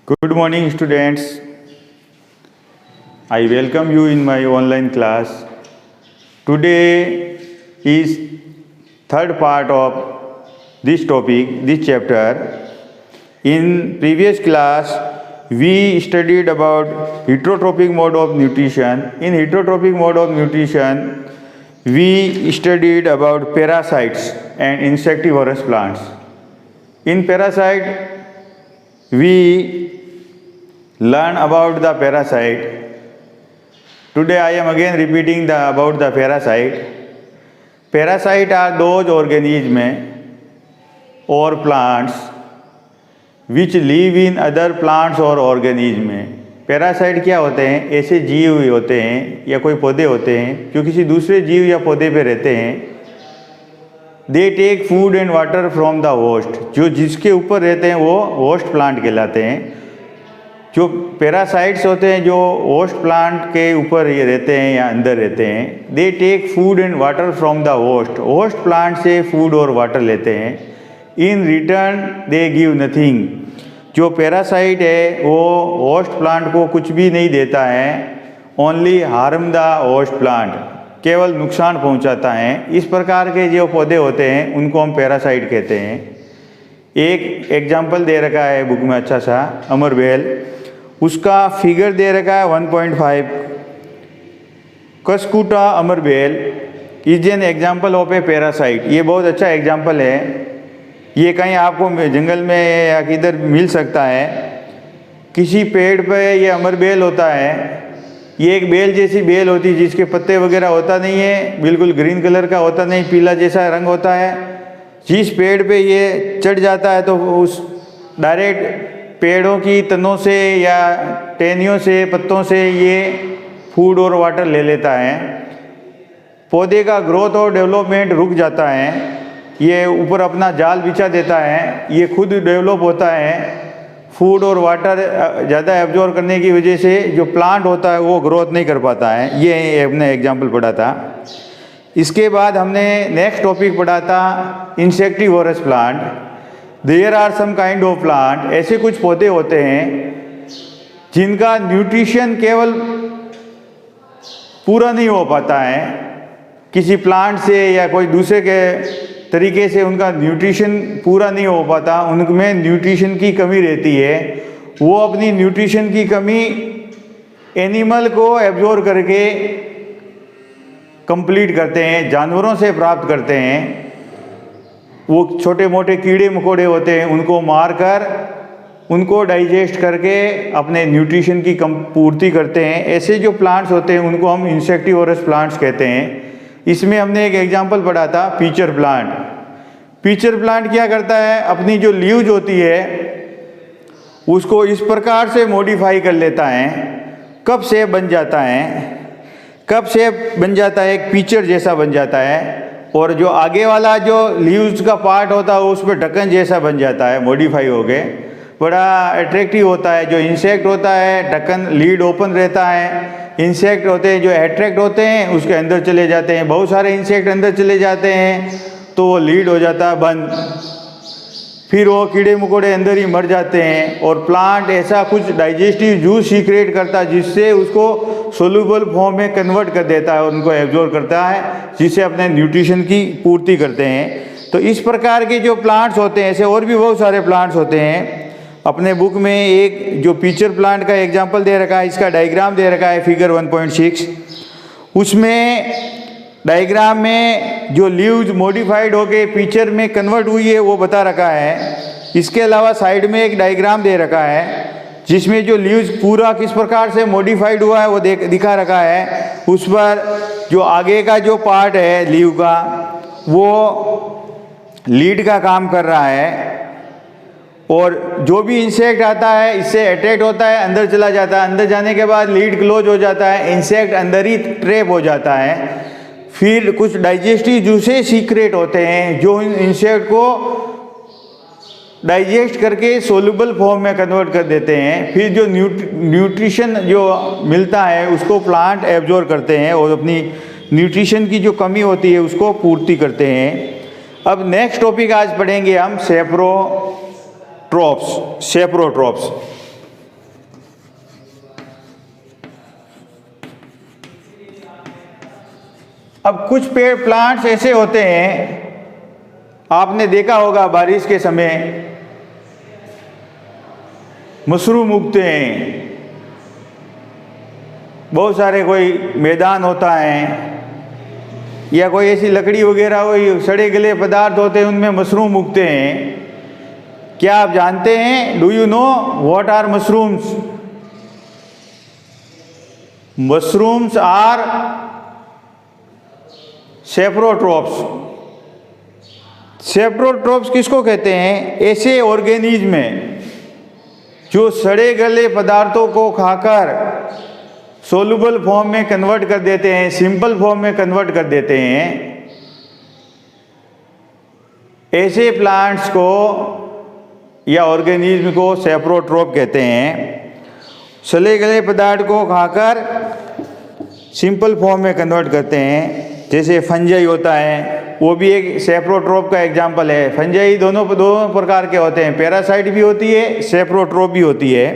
Good morning, students. I welcome you in my online class. Today is third part of this topic, this chapter. In previous class, we studied about heterotrophic mode of nutrition. In heterotrophic mode of nutrition, we studied about parasites and insectivorous plants. In parasite, we learn about the parasite. Today I am again repeating about the parasite. Parasite are those organisms or plants which live in other plants or organisms. Parasite क्या होते हैं? ऐसे जीव होते हैं या कोई पौधे होते हैं जो किसी दूसरे जीव या पौधे पे रहते हैं. They take food and water from the host. जो जिसके ऊपर रहते हैं वो होस्ट प्लांट कहलाते हैं. जो पैरासाइट्स होते हैं जो होस्ट प्लांट के ऊपर ये रहते हैं या अंदर रहते हैं, they take food and water from the host. Host plant से फूड और वाटर लेते हैं. In return they give nothing. जो पैरासाइट है वो होस्ट प्लांट को कुछ भी नहीं देता है. Only harm the host plant. केवल नुकसान पहुंचाता है. इस प्रकार के जो पौधे होते हैं उनको हम पैरासाइट कहते हैं. एक एग्जाम्पल दे रखा है बुक में अच्छा सा, अमरबेल. उसका फिगर दे रखा है 1.5. कस्कूटा अमरबेल is an example of a parasite. ये बहुत अच्छा एग्जाम्पल है. ये कहीं आपको जंगल में या किधर मिल सकता है. किसी पेड़ पे ये अमरबेल होता है. ये एक बेल जैसी बेल होती है जिसके पत्ते वगैरह होता नहीं है, बिल्कुल ग्रीन कलर का होता नहीं, पीला जैसा रंग होता है. जिस पेड़ पे ये चढ़ जाता है तो उस डायरेक्ट पेड़ों की तनों से या टहनियों से, पत्तों से ये फूड और वाटर ले लेता है. पौधे का ग्रोथ और डेवलपमेंट रुक जाता है. ये ऊपर अपना जाल बिछा देता है. ये खुद डेवलप होता है. फूड और वाटर ज़्यादा एब्जॉर्ब करने की वजह से जो प्लांट होता है वो ग्रोथ नहीं कर पाता है. ये हमने एग्जाम्पल पढ़ा था. इसके बाद हमने नेक्स्ट टॉपिक पढ़ा था insectivorous plant. There are some kind of plant. ऐसे कुछ पौधे होते हैं जिनका न्यूट्रिशन केवल पूरा नहीं हो पाता है. किसी प्लांट से या कोई दूसरे के तरीके से उनका न्यूट्रिशन पूरा नहीं हो पाता. उनमें न्यूट्रिशन की कमी रहती है. वो अपनी न्यूट्रिशन की कमी एनिमल को एब्जॉर्ब करके कंप्लीट करते हैं, जानवरों से प्राप्त करते हैं. वो छोटे मोटे कीड़े मकोड़े होते हैं, उनको मारकर उनको डाइजेस्ट करके अपने न्यूट्रिशन की पूर्ति करते हैं. ऐसे जो प्लांट्स होते हैं उनको हम इंसेक्टिवोरस प्लांट्स कहते हैं. इसमें हमने एक एग्जांपल पढ़ा था पीचर प्लांट. पीचर प्लांट क्या करता है? अपनी जो लीव्स होती है उसको इस प्रकार से मॉडिफाई कर लेता है. कप शेप बन जाता है. कप शेप बन जाता है, एक पीचर जैसा बन जाता है. और जो आगे वाला जो लीव्स का पार्ट होता है उस पर ढक्कन जैसा बन जाता है, मॉडिफाई हो गए. बड़ा अट्रैक्टिव होता है. जो इंसेक्ट होता है ढक्कन लीड ओपन रहता है. इंसेक्ट होते हैं जो अट्रैक्ट होते हैं उसके अंदर चले जाते हैं. बहुत सारे इंसेक्ट अंदर चले जाते हैं तो वो लीड हो जाता है बंद. फिर वो कीड़े मकोड़े अंदर ही मर जाते हैं. और प्लांट ऐसा कुछ डाइजेस्टिव जूस सीक्रेट करता है जिससे उसको सोल्यूबल फॉर्म में कन्वर्ट कर देता है और उनको एब्जॉर्ब करता है, जिससे अपने न्यूट्रिशन की पूर्ति करते हैं. तो इस प्रकार के जो प्लांट्स होते हैं, ऐसे और भी बहुत सारे प्लांट्स होते हैं. अपने बुक में एक जो पीचर प्लांट का एग्जाम्पल दे रखा है, इसका डायग्राम दे रखा है फिगर 1.6. उसमें डायग्राम में जो लीव्स मॉडिफाइड होके पीचर में कन्वर्ट हुई है वो बता रखा है. इसके अलावा साइड में एक डायग्राम दे रखा है जिसमें जो लीव्स पूरा किस प्रकार से मॉडिफाइड हुआ है वो दिखा रखा है. उस पर जो आगे का जो पार्ट है लीव का वो लीड का काम कर रहा है. और जो भी इंसेक्ट आता है इससे अट्रैक्ट होता है, अंदर चला जाता है. अंदर जाने के बाद लीड क्लोज हो जाता है. इंसेक्ट अंदर ही ट्रैप हो जाता है. फिर कुछ डाइजेस्टिव जूसेस सीक्रेट होते हैं जो इंसेक्ट को डाइजेस्ट करके सोल्यूबल फॉर्म में कन्वर्ट कर देते हैं. फिर जो न्यूट्रिशन जो मिलता है उसको प्लांट एब्जॉर्ब करते हैं और अपनी न्यूट्रिशन की जो कमी होती है उसको पूर्ति करते हैं. अब नेक्स्ट टॉपिक आज पढ़ेंगे हम सेप्रोट्रोप्स. अब कुछ पेड़ प्लांट्स ऐसे होते हैं, आपने देखा होगा बारिश के समय मशरूम उगते हैं, बहुत सारे कोई मैदान होता है या कोई ऐसी लकड़ी वगैरह कोई सड़े गले पदार्थ होते हैं, उनमें मशरूम उगते हैं। क्या आप जानते हैं, do you know what are mushrooms? Mushrooms are saprotrophs. Saprotrophs किसको कहते हैं? ऐसे ऑर्गेनिज्म में जो सड़े गले पदार्थों को खाकर सोलुबल फॉर्म में कन्वर्ट कर देते हैं, सिंपल फॉर्म में कन्वर्ट कर देते हैं। ऐसे प्लांट्स को या ऑर्गेनिज्म को सेप्रोट्रोप कहते हैं। सड़े गले पदार्थ को खाकर सिंपल फॉर्म में कन्वर्ट करते हैं। जैसे फंजाई होता है, वो भी एक सेप्रोट्रोप का एग्जाम्पल है। फंजाई दोनों प्रकार के होते हैं, पैरासाइट भी होती है, सेप्रोट्रोप भी होती है।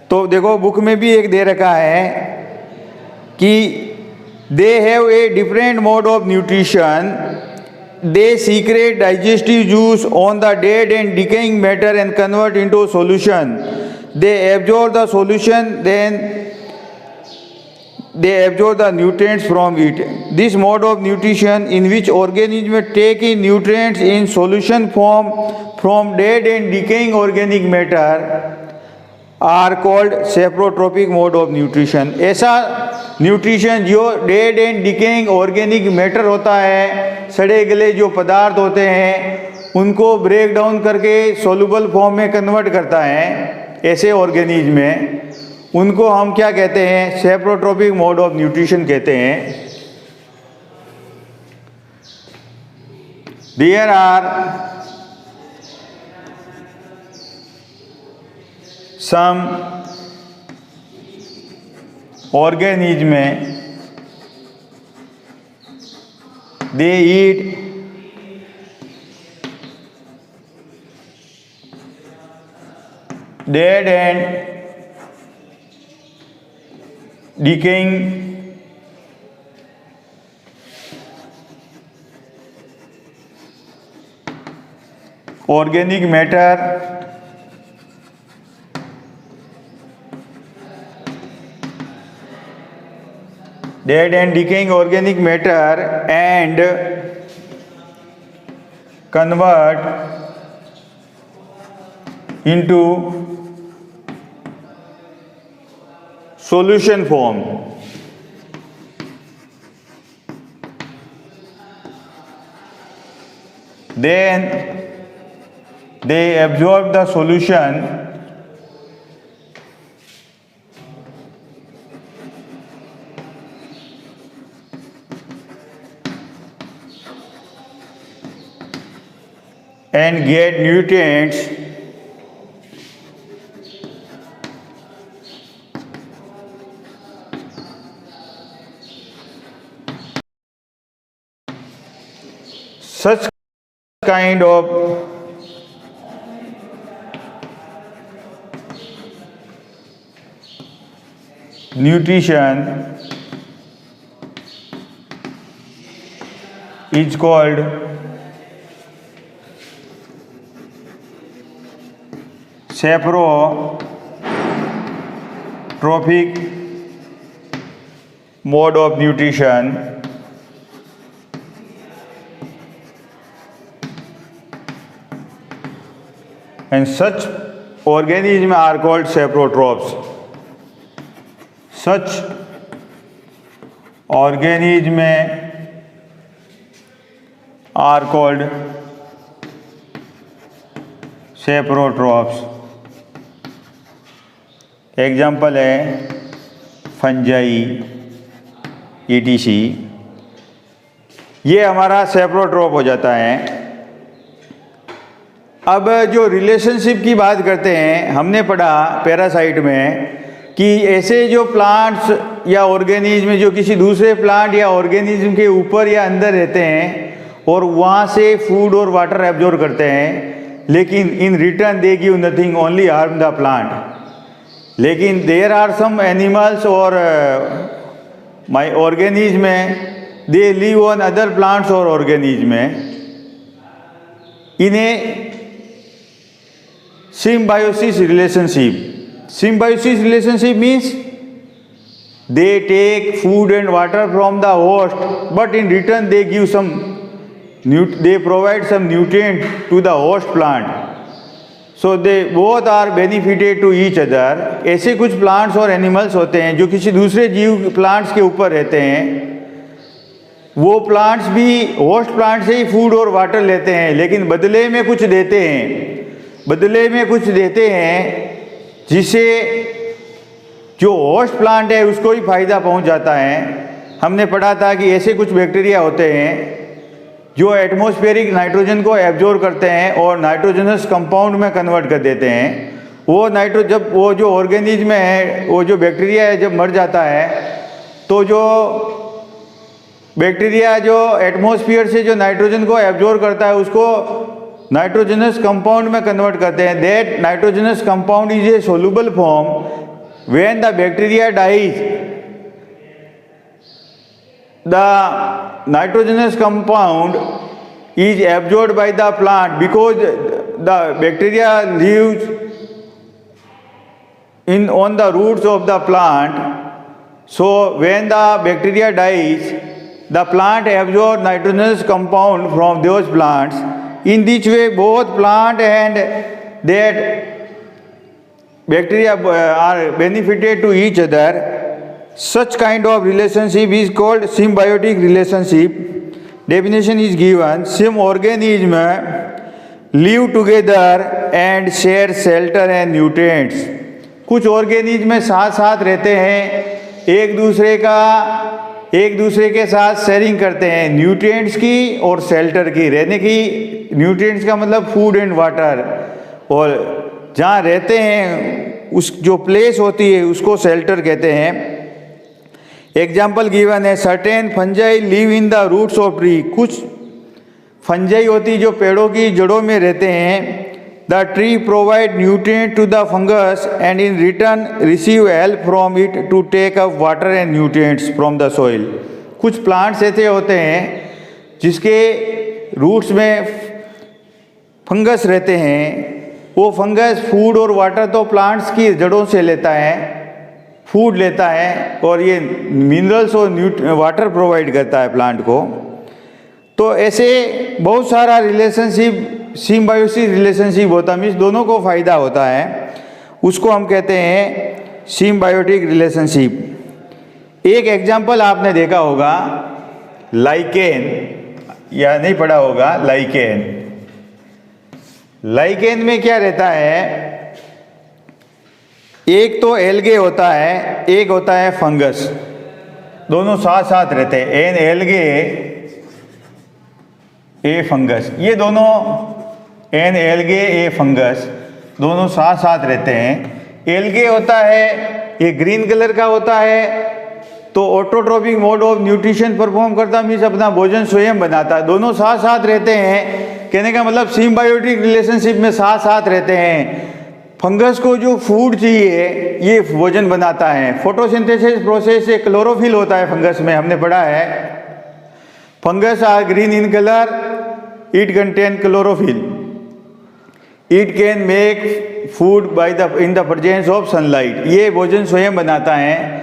तो देखो बुक में भी एक दे रखा है कि they have a different mode of nutrition, they secrete digestive juice on the dead and decaying matter and convert into solution, they absorb the solution, then they absorb the nutrients from it. This mode of nutrition in which organisms take in nutrients in solution form from dead and decaying organic matter are called saprotropic mode of nutrition. ऐसा nutrition जो dead and decaying organic matter होता है, सड़े गले जो पदार्थ होते हैं, उनको ब्रेक डाउन करके सोलुबल फॉर्म में कन्वर्ट करता है, ऐसे ऑर्गेनिज्म में उनको हम क्या कहते हैं? सेप्रोट्रोपिक मोड ऑफ न्यूट्रिशन कहते हैं। There are some organism they eat dead and decaying organic matter dead and decaying organic matter and convert into solution form. Then they absorb the solution and get nutrients such kind of nutrition is called saprotropic mode of nutrition. And such organisms are called saprotrophs. Such organisms are called saprotrophs. Example है fungi, ETC। ये हमारा सेप्रोट्रोप हो जाता है। अब जो relationship की बात करते हैं, हमने पढ़ा पैरासाइट में कि ऐसे जो प्लांट्स या ऑर्गेनिज्म जो किसी दूसरे प्लांट या ऑर्गेनिज्म के ऊपर या अंदर रहते हैं और वहाँ से फूड और वाटर एब्जॉर्ब करते हैं, लेकिन इन return they give nothing, only harm the plant. लेकिन देयर आर सम एनिमल्स और माई ऑर्गेनिज्म में, they live on other plants और ऑर्गेनिज्म में in a symbiosis relationship. Symbiosis relationship means they take food and water from the host, but in return they give they provide some nutrient to the host plant. So they both are benefited to each other. ऐसे कुछ plants और animals होते हैं जो किसी दूसरे जीव plants के ऊपर रहते हैं, वो प्लांट्स भी होस्ट प्लांट से ही फूड और वाटर लेते हैं, लेकिन बदले में कुछ देते हैं जिससे जो होस्ट प्लांट है उसको ही फायदा पहुंच जाता है। हमने पढ़ा था कि ऐसे कुछ बैक्टीरिया होते हैं जो एटमॉस्फेरिक नाइट्रोजन को एब्जॉर्ब करते हैं और नाइट्रोजनस कंपाउंड में कन्वर्ट कर देते हैं। जब वो जो ऑर्गेनिज्म है, वो जो बैक्टीरिया है, जब मर जाता है तो जो बैक्टीरिया जो एटमॉस्फेयर से जो नाइट्रोजन को एब्जॉर्ब करता है उसको नाइट्रोजनस कंपाउंड में कन्वर्ट करते हैं। That nitrogenous compound is a soluble form when the bacteria dies. The nitrogenous compound is absorbed by the plant because the bacteria lives in on the roots of the plant. So when the bacteria dies, the plant absorbs nitrogenous compound from those plants. In this way, both plant and that bacteria are benefited to each other. Such kind of relationship is called symbiotic relationship. Definition is given: some organisms live together and share shelter and nutrients. कुछ organism में साथ साथ रहते हैं, एक दूसरे के साथ शेयरिंग करते हैं न्यूट्रिएंट्स की और शेल्टर की, रहने की। न्यूट्रिएंट्स का मतलब फूड एंड वाटर, और जहाँ रहते हैं उस जो प्लेस होती है उसको शेल्टर कहते हैं। एग्जाम्पल गिवन है: certain fungi live in the roots of tree. कुछ फंजाई होती जो पेड़ों की जड़ों में रहते हैं। The tree provide nutrient to the fungus and in return receive help from it to take up water and nutrients from the soil. कुछ प्लांट्स ऐसे होते हैं जिसके रूट्स में फंगस रहते हैं। वो फंगस फूड और वाटर तो प्लांट्स की जड़ों से लेता है, फूड लेता है, और ये मिनरल्स और वाटर प्रोवाइड करता है प्लांट को। तो ऐसे बहुत सारा रिलेशनशिप, सिम्बायोसिस रिलेशनशिप होता है, मीन्स दोनों को फ़ायदा होता है, उसको हम कहते हैं सिम्बायोटिक रिलेशनशिप। एक एग्जांपल आपने देखा होगा लाइकेन, या नहीं पढ़ा होगा लाइकेन। लाइकेन में क्या रहता है? एक तो एल्गे होता है, एक होता है फंगस, दोनों साथ साथ रहते हैं। एन एल्गे ए फंगस, ये दोनों एन एल्गे ए फंगस दोनों साथ साथ रहते हैं। एल्गे होता है ये ग्रीन कलर का होता है, तो autotrophic mode of nutrition perform करता, मीन्स अपना भोजन स्वयं बनाता है। दोनों साथ साथ रहते हैं, कहने का मतलब सिम्बायोटिक रिलेशनशिप में साथ साथ रहते हैं। फंगस को जो फूड चाहिए ये भोजन बनाता है। फोटोसिंथेसिस प्रोसेस से क्लोरोफिल होता है फंगस में, हमने पढ़ा है। Fungus are green in colour, it contain chlorophyll, it can make food by the in the presence of sunlight. ये भोजन स्वयं बनाता है,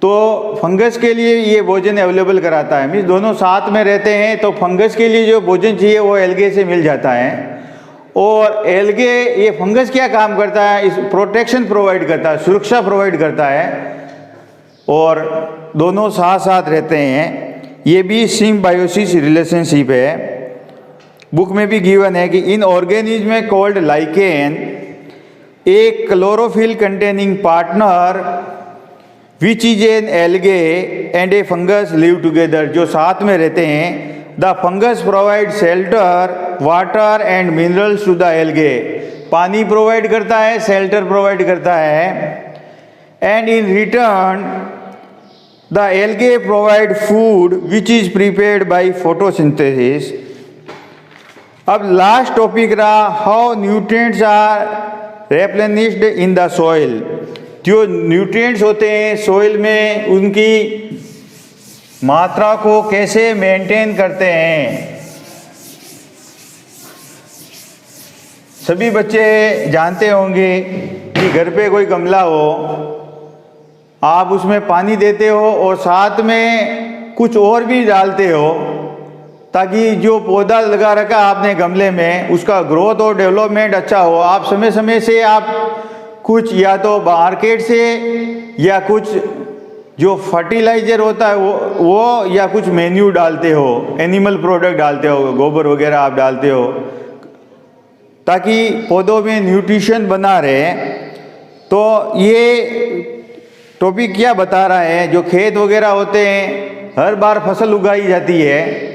तो फंगस के लिए ये भोजन अवेलेबल कराता है। मीन्स दोनों साथ में रहते हैं, तो फंगस के लिए जो भोजन चाहिए वो एल्गे से मिल जाता है। और एल्गे, ये फंगस क्या काम करता है? इस प्रोटेक्शन प्रोवाइड करता है, सुरक्षा प्रोवाइड करता है, और दोनों साथ साथ रहते हैं। ये भी सिम्बायोसिस रिलेशनशिप है। बुक में भी गिवन है कि इन ऑर्गेनिज्म में called lichen a chlorophyll containing partner which is an algae and a fungus live together. जो साथ में रहते हैं, the fungus provide shelter, water and minerals to the algae. पानी प्रोवाइड करता है, शेल्टर प्रोवाइड करता है, and in return the algae provide food which is prepared by photosynthesis. अब लास्ट टॉपिक रहा how nutrients are replenished in the soil. जो nutrients होते हैं सॉइल में, उनकी मात्रा को कैसे मेंटेन करते हैं। सभी बच्चे जानते होंगे कि घर पे कोई गमला हो, आप उसमें पानी देते हो और साथ में कुछ और भी डालते हो ताकि जो पौधा लगा रखा आपने गमले में उसका ग्रोथ और डेवलपमेंट अच्छा हो। आप समय समय से आप कुछ या तो मार्केट से या कुछ जो फर्टिलाइज़र होता है वो या कुछ मेन्यू डालते हो, एनिमल प्रोडक्ट डालते हो, गोबर वगैरह आप डालते हो ताकि पौधों में न्यूट्रिशन बना रहे। तो ये टॉपिक क्या बता रहा है, जो खेत वगैरह होते हैं हर बार फसल उगाई जाती है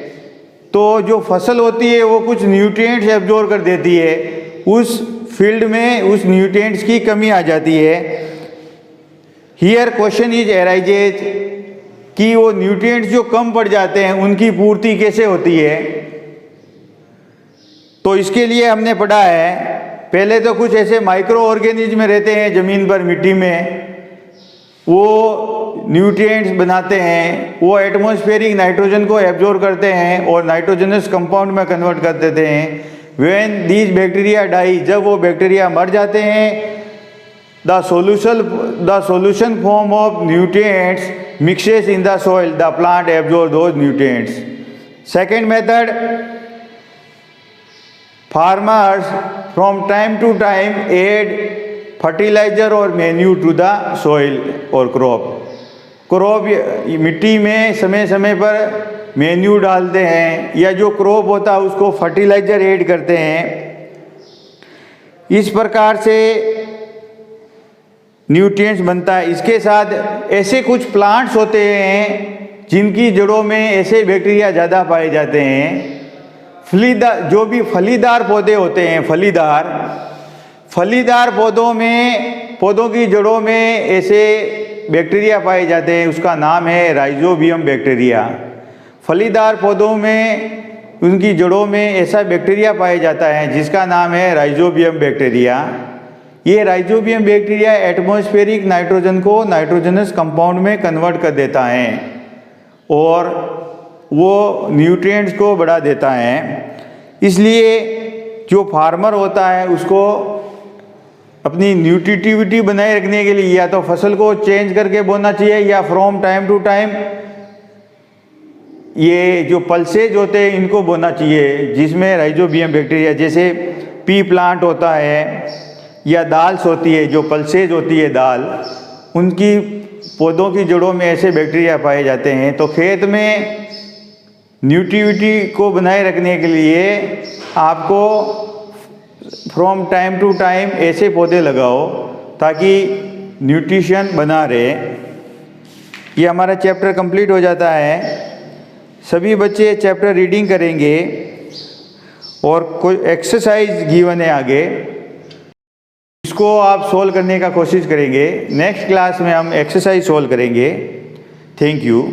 तो जो फसल होती है वो कुछ न्यूट्रिएंट्स एब्जॉर्ब कर देती है, उस फील्ड में उस न्यूट्रिएंट्स की कमी आ जाती है। हियर क्वेश्चन इज अराइजेज कि वो न्यूट्रिएंट्स जो कम पड़ जाते हैं उनकी पूर्ति कैसे होती है। तो इसके लिए हमने पढ़ा है, पहले तो कुछ ऐसे माइक्रो ऑर्गेनिज्म रहते हैं ज़मीन पर, मिट्टी में, वो न्यूट्रिएंट्स बनाते हैं, वो एटमॉस्फेरिक नाइट्रोजन को एब्जॉर्ब करते हैं और नाइट्रोजनस कंपाउंड में कन्वर्ट कर देते हैं। व्हेन दीज बैक्टीरिया डाई, जब वो बैक्टीरिया मर जाते हैं, the solution form of nutrients mixes in the soil, the plant absorb those nutrients. Second method, farmers from time to time add fertilizer or manure to the soil or crop। मिट्टी में समय समय पर menu डालते हैं या जो crop होता है उसको फर्टिलाइज़र ऐड करते हैं। इस प्रकार से न्यूट्रिएंट्स बनता है। इसके साथ ऐसे कुछ प्लांट्स होते हैं जिनकी जड़ों में ऐसे बैक्टीरिया ज़्यादा पाए जाते हैं। जो भी फलीदार पौधे होते हैं, फलीदार पौधों की जड़ों में ऐसे बैक्टीरिया पाए जाते हैं, उसका नाम है राइजोबियम बैक्टीरिया। फलीदार पौधों में उनकी जड़ों में ऐसा बैक्टीरिया पाया जाता है जिसका नाम है राइजोबियम बैक्टीरिया। ये राइजोबियम बैक्टीरिया एटमॉस्फेरिक नाइट्रोजन को नाइट्रोजनस कंपाउंड में कन्वर्ट कर देता है और वो न्यूट्रिएंट्स को बढ़ा देता है। इसलिए जो फार्मर होता है उसको अपनी न्यूट्रिटिविटी बनाए रखने के लिए या तो फसल को चेंज करके बोना चाहिए या फ्रॉम टाइम टू टाइम ये जो पल्सेज होते हैं इनको बोना चाहिए, जिसमें राइजोबियम बैक्टीरिया, जैसे पी प्लांट होता है या दाल्स होती है, जो पल्सेज होती है दाल, उनकी पौधों की जड़ों में ऐसे बैक्टीरिया पाए जाते हैं। तो खेत में न्यूट्रिटिविटी को बनाए रखने के लिए आपको फ्रॉम टाइम टू टाइम ऐसे पौधे लगाओ ताकि न्यूट्रिशन बना रहे। ये हमारा चैप्टर कंप्लीट हो जाता है। सभी बच्चे चैप्टर रीडिंग करेंगे और कोई एक्सरसाइज गिवन है आगे, इसको आप सोल्व करने का कोशिश करेंगे। नेक्स्ट क्लास में हम एक्सरसाइज सोल्व करेंगे। Thank you.